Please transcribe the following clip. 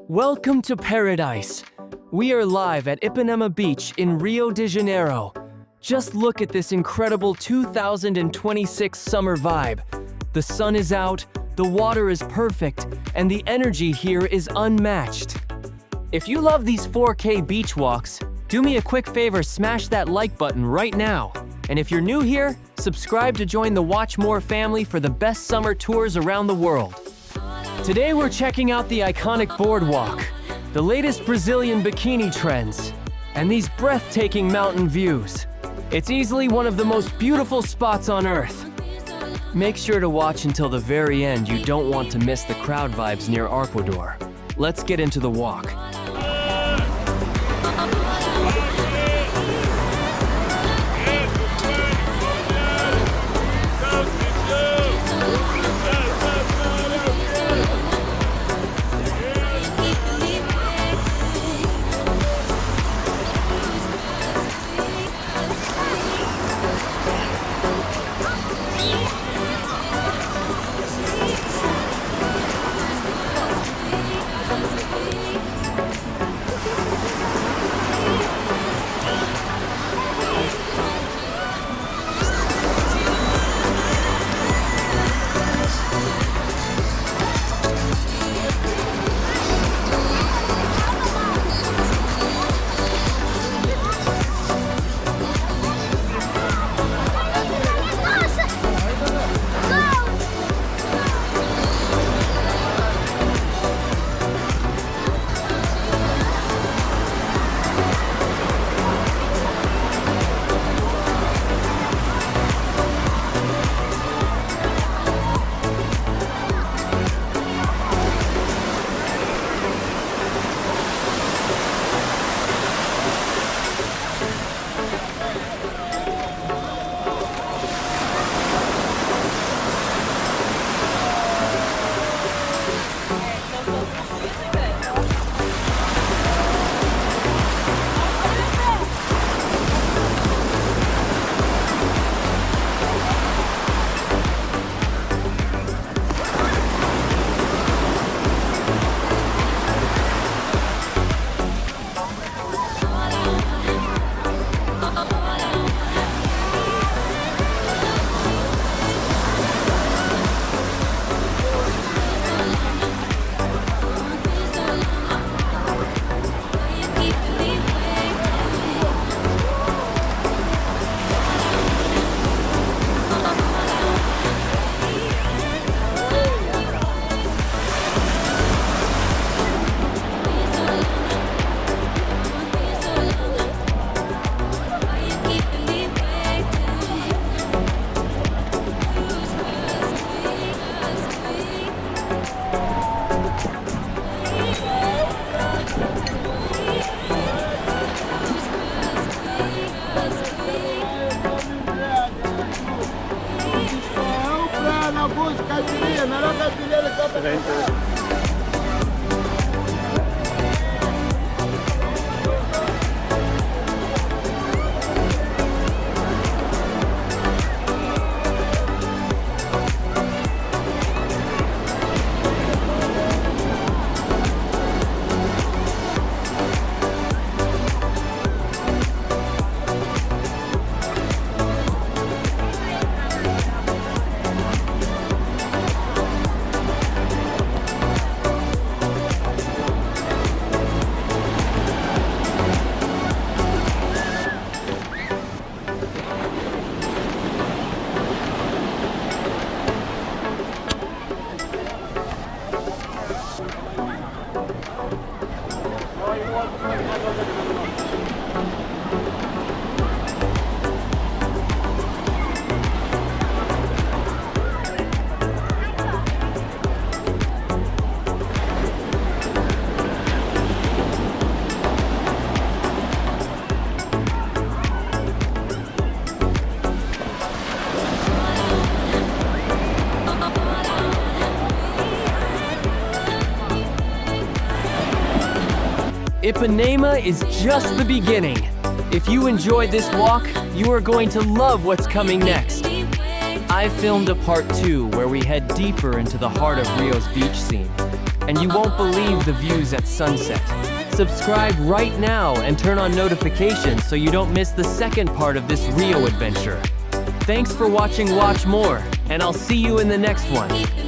Welcome to paradise. We are live at Ipanema Beach in Rio de Janeiro. Just look at this incredible 2026 summer vibe. The sun is out, the water is perfect, and the energy here is unmatched. If you love these 4K beach walks, do me a quick favor, smash that like button right now. And if you're new here, subscribe to join the Watch More family for the best summer tours around the world. Today we're checking out the iconic Boardwalk, the latest Brazilian bikini trends, and these breathtaking mountain views. It's easily one of the most beautiful spots on Earth. Make sure to watch until the very end. You don't want to miss the crowd vibes near Ecuador. Let's get into the walk. Ipanema is just the beginning. If you enjoyed this walk, you are going to love what's coming next. I filmed a part 2 where we head deeper into the heart of Rio's beach scene. and you won't believe the views at sunset. Subscribe right now and turn on notifications so you don't miss the second part of this Rio adventure. Thanks for watching Watch More, and I'll see you in the next one.